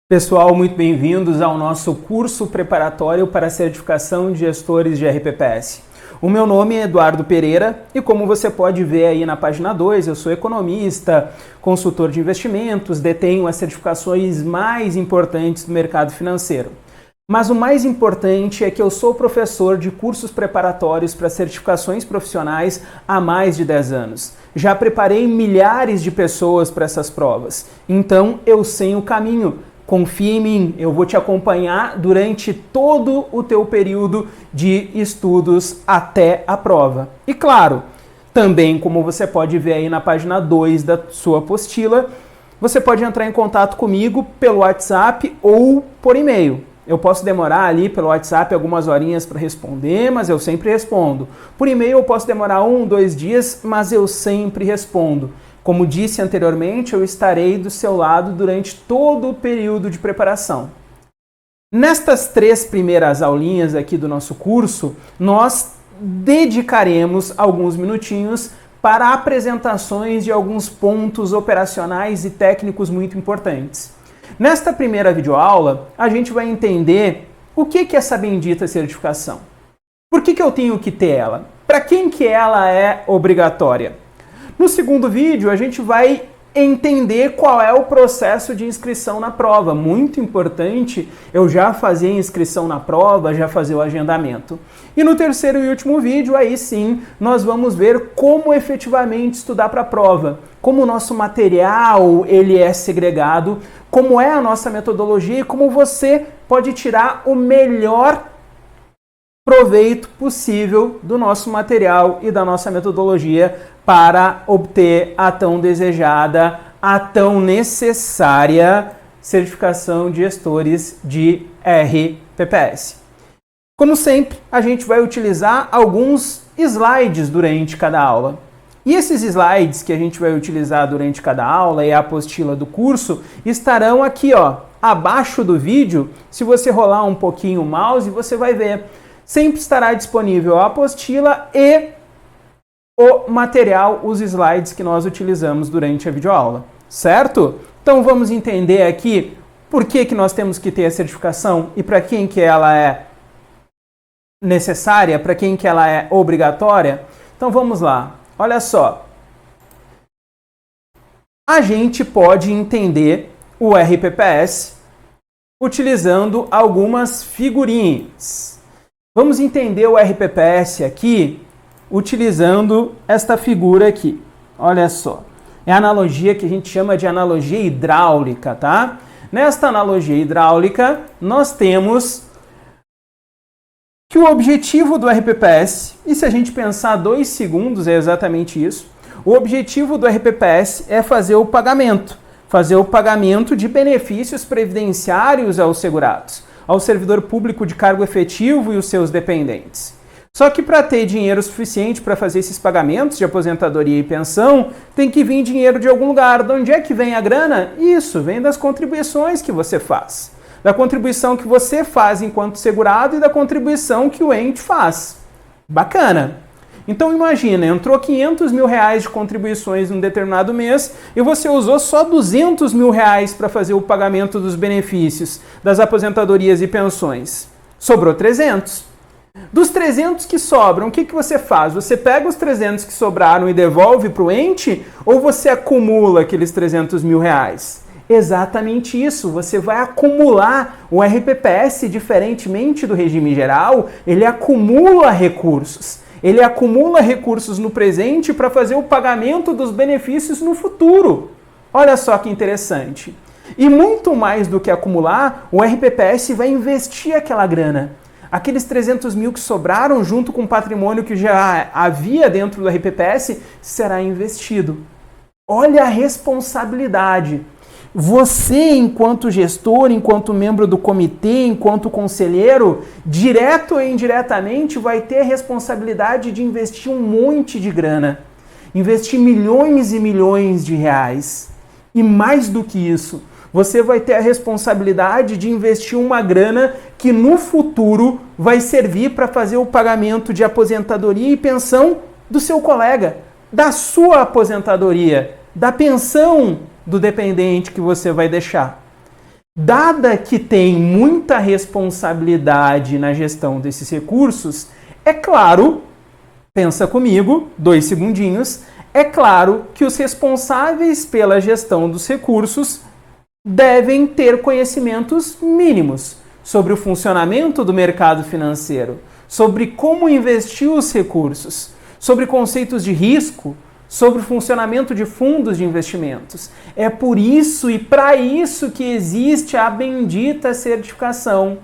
Pessoal, muito bem-vindos ao nosso curso preparatório para a certificação de gestores de RPPS. O meu nome é Eduardo Pereira e, como você pode ver aí na página 2, eu sou economista, consultor de investimentos, detenho as certificações mais importantes do mercado financeiro. Mas o mais importante é que eu sou professor de cursos preparatórios para certificações profissionais há mais de 10 anos. Já preparei milhares de pessoas para essas provas, então eu sei o caminho. Confia em mim, eu vou te acompanhar durante todo o teu período de estudos até a prova. E claro, também como você pode ver aí na página 2 da sua apostila, você pode entrar em contato comigo pelo WhatsApp ou por e-mail. Eu posso demorar ali pelo WhatsApp algumas horinhas para responder, mas eu sempre respondo. Por e-mail eu posso demorar 1, 2 dias, mas eu sempre respondo. Como disse anteriormente, eu estarei do seu lado durante todo o período de preparação. Nestas 3 primeiras aulinhas aqui do nosso curso, nós dedicaremos alguns minutinhos para apresentações de alguns pontos operacionais e técnicos muito importantes. Nesta primeira videoaula, a gente vai entender o que é essa bendita certificação. Por que eu tenho que ter ela? Para quem que ela é obrigatória? No segundo vídeo, a gente vai entender qual é o processo de inscrição na prova. Muito importante eu já fazer a inscrição na prova, já fazer o agendamento. E no terceiro e último vídeo, aí sim, nós vamos ver como efetivamente estudar para a prova, como o nosso material ele é segregado, como é a nossa metodologia e como você pode tirar o melhor proveito possível do nosso material e da nossa metodologia para obter a tão desejada, a tão necessária certificação de gestores de RPPS. Como sempre, a gente vai utilizar alguns slides durante cada aula. E esses slides que a gente vai utilizar durante cada aula e a apostila do curso estarão aqui, ó, abaixo do vídeo. Se você rolar um pouquinho o mouse, você vai ver. Sempre estará disponível a apostila e o material, os slides que nós utilizamos durante a videoaula, certo? Então vamos entender aqui por que nós temos que ter a certificação e para quem que ela é necessária, para quem que ela é obrigatória. Então vamos lá, olha só. A gente pode entender o RPPS utilizando algumas figurinhas. Vamos entender o RPPS aqui utilizando esta figura aqui. Olha só. É a analogia que a gente chama de analogia hidráulica, tá? Nesta analogia hidráulica, nós temos que o objetivo do RPPS, e se a gente pensar 2 segundos, é exatamente isso. O objetivo do RPPS é fazer o pagamento de benefícios previdenciários aos segurados, ao servidor público de cargo efetivo e os seus dependentes. Só que para ter dinheiro suficiente para fazer esses pagamentos de aposentadoria e pensão, tem que vir dinheiro de algum lugar. De onde é que vem a grana? Isso, vem das contribuições que você faz. Da contribuição que você faz enquanto segurado e da contribuição que o ente faz. Bacana! Então imagina, entrou 500 mil reais de contribuições em um determinado mês e você usou só 200 mil reais para fazer o pagamento dos benefícios, das aposentadorias e pensões. Sobrou 300. Dos 300 que sobram, o que você faz? Você pega os 300 que sobraram e devolve para o ente ou você acumula aqueles 300 mil reais? Exatamente isso, você vai acumular. O RPPS, diferentemente do regime geral, ele acumula recursos. Ele acumula recursos no presente para fazer o pagamento dos benefícios no futuro. Olha só que interessante. E muito mais do que acumular, o RPPS vai investir aquela grana. Aqueles 300 mil que sobraram junto com o patrimônio que já havia dentro do RPPS será investido. Olha a responsabilidade. Você, enquanto gestor, enquanto membro do comitê, enquanto conselheiro, direto ou indiretamente vai ter a responsabilidade de investir um monte de grana. Investir milhões e milhões de reais. E mais do que isso, você vai ter a responsabilidade de investir uma grana que no futuro vai servir para fazer o pagamento de aposentadoria e pensão do seu colega, da sua aposentadoria, da pensão do dependente que você vai deixar. Dada que tem muita responsabilidade na gestão desses recursos, é claro, pensa comigo, 2 segundinhos, é claro que os responsáveis pela gestão dos recursos devem ter conhecimentos mínimos sobre o funcionamento do mercado financeiro, sobre como investir os recursos, sobre conceitos de risco, sobre o funcionamento de fundos de investimentos. É por isso e para isso que existe a bendita certificação.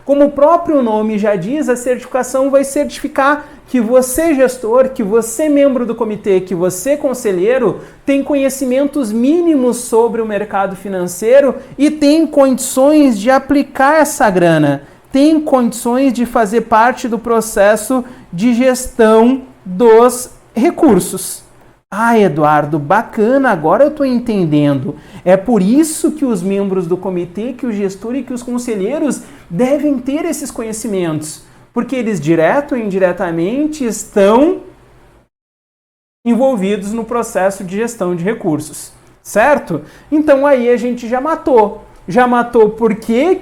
Como o próprio nome já diz, a certificação vai certificar que você, gestor, que você, membro do comitê, que você, conselheiro, tem conhecimentos mínimos sobre o mercado financeiro e tem condições de aplicar essa grana, tem condições de fazer parte do processo de gestão dos recursos. Ah, Eduardo, bacana, agora eu estou entendendo. É por isso que os membros do comitê, que o gestor e que os conselheiros devem ter esses conhecimentos, porque eles, direto ou indiretamente, estão envolvidos no processo de gestão de recursos, certo? Então aí a gente já matou. Já matou por que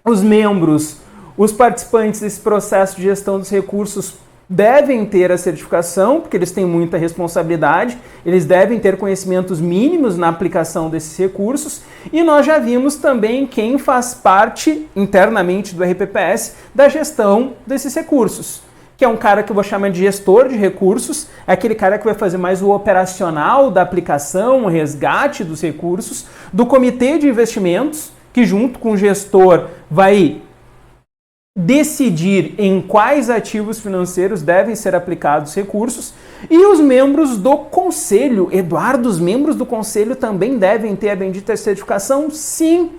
os membros, os participantes desse processo de gestão dos recursos devem ter a certificação, porque eles têm muita responsabilidade, eles devem ter conhecimentos mínimos na aplicação desses recursos, e nós já vimos também quem faz parte internamente do RPPS da gestão desses recursos, que é um cara que eu vou chamar de gestor de recursos, é aquele cara que vai fazer mais o operacional da aplicação, o resgate dos recursos, do comitê de investimentos, que junto com o gestor vai decidir em quais ativos financeiros devem ser aplicados recursos, e os membros do conselho. Eduardo, os membros do conselho também devem ter a bendita certificação? Sim,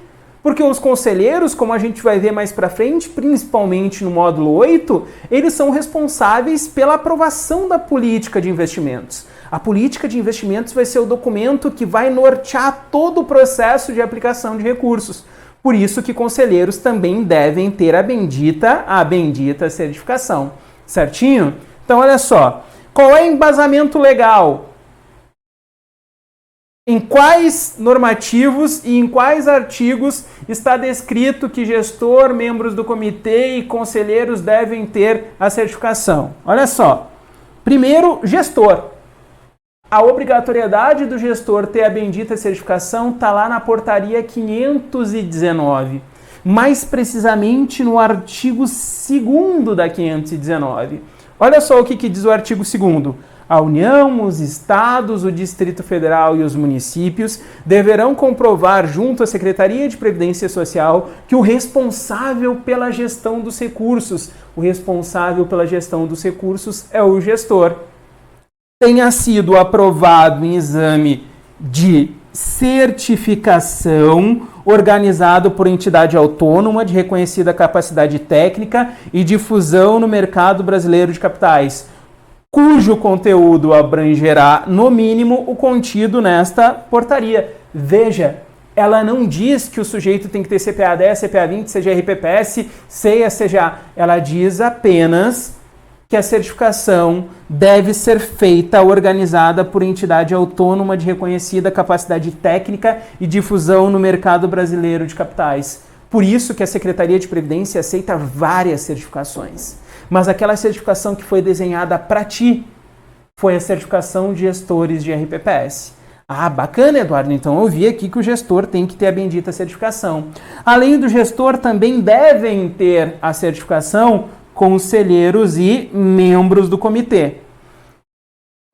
porque os conselheiros, como a gente vai ver mais para frente, principalmente no módulo 8, eles são responsáveis pela aprovação da política de investimentos. A política de investimentos vai ser o documento que vai nortear todo o processo de aplicação de recursos. Por isso que conselheiros também devem ter a bendita certificação. Certinho? Então, olha só. Qual é o embasamento legal? Em quais normativos e em quais artigos está descrito que gestor, membros do comitê e conselheiros devem ter a certificação? Olha só. Primeiro, gestor. A obrigatoriedade do gestor ter a bendita certificação está lá na portaria 519, mais precisamente no artigo 2º da 519. Olha só o que diz o artigo 2º. A União, os Estados, o Distrito Federal e os municípios deverão comprovar junto à Secretaria de Previdência Social que o responsável pela gestão dos recursos, é o gestor, tenha sido aprovado em exame de certificação organizado por entidade autônoma de reconhecida capacidade técnica e difusão no mercado brasileiro de capitais, cujo conteúdo abrangerá, no mínimo, o contido nesta portaria. Veja, ela não diz que o sujeito tem que ter CPA 10, CPA 20, seja RPPS, CEA, CGA. Ela diz apenas que a certificação deve ser feita organizada por entidade autônoma de reconhecida capacidade técnica e difusão no mercado brasileiro de capitais. Por isso que a Secretaria de Previdência aceita várias certificações. Mas aquela certificação que foi desenhada para ti foi a certificação de gestores de RPPS. Ah, bacana, Eduardo. Então eu vi aqui que o gestor tem que ter a bendita certificação. Além do gestor, também devem ter a certificação conselheiros e membros do comitê.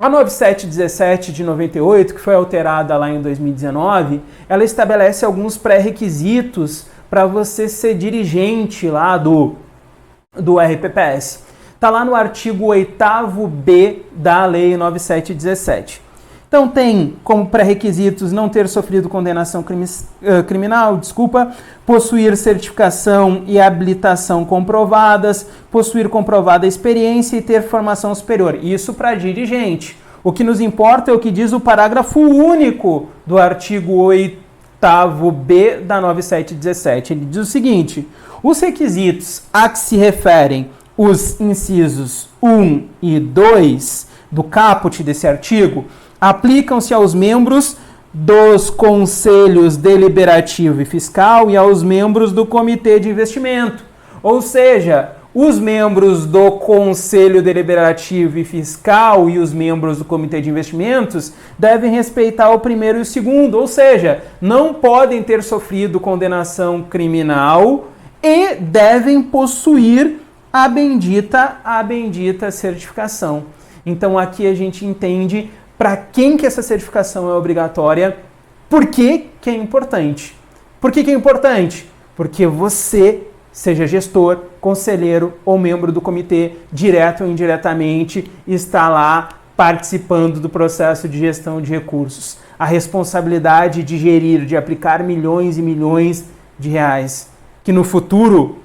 A 9717 de 98, que foi alterada lá em 2019, ela estabelece alguns pré-requisitos para você ser dirigente lá do RPPS. Está lá no artigo 8º-B da Lei 9717. Então tem como pré-requisitos não ter sofrido condenação criminal, possuir certificação e habilitação comprovadas, possuir comprovada experiência e ter formação superior. Isso para dirigente. O que nos importa é o que diz o parágrafo único do artigo 8º-B da 9717. Ele diz o seguinte: os requisitos a que se referem os incisos 1 e 2 do caput desse artigo aplicam-se aos membros dos conselhos deliberativo e fiscal e aos membros do comitê de investimento. Ou seja, os membros do conselho deliberativo e fiscal e os membros do comitê de investimentos devem respeitar o primeiro e o segundo, ou seja, não podem ter sofrido condenação criminal e devem possuir a bendita certificação. Então aqui a gente entende para quem que essa certificação é obrigatória, por que que é importante. Por que que é importante? Porque você, seja gestor, conselheiro ou membro do comitê, direto ou indiretamente, está lá participando do processo de gestão de recursos. A responsabilidade de gerir, de aplicar milhões e milhões de reais, que no futuro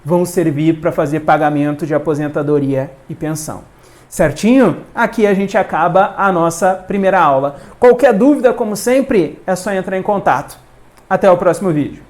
vão servir para fazer pagamento de aposentadoria e pensão. Certinho? Aqui a gente acaba a nossa primeira aula. Qualquer dúvida, como sempre, é só entrar em contato. Até o próximo vídeo.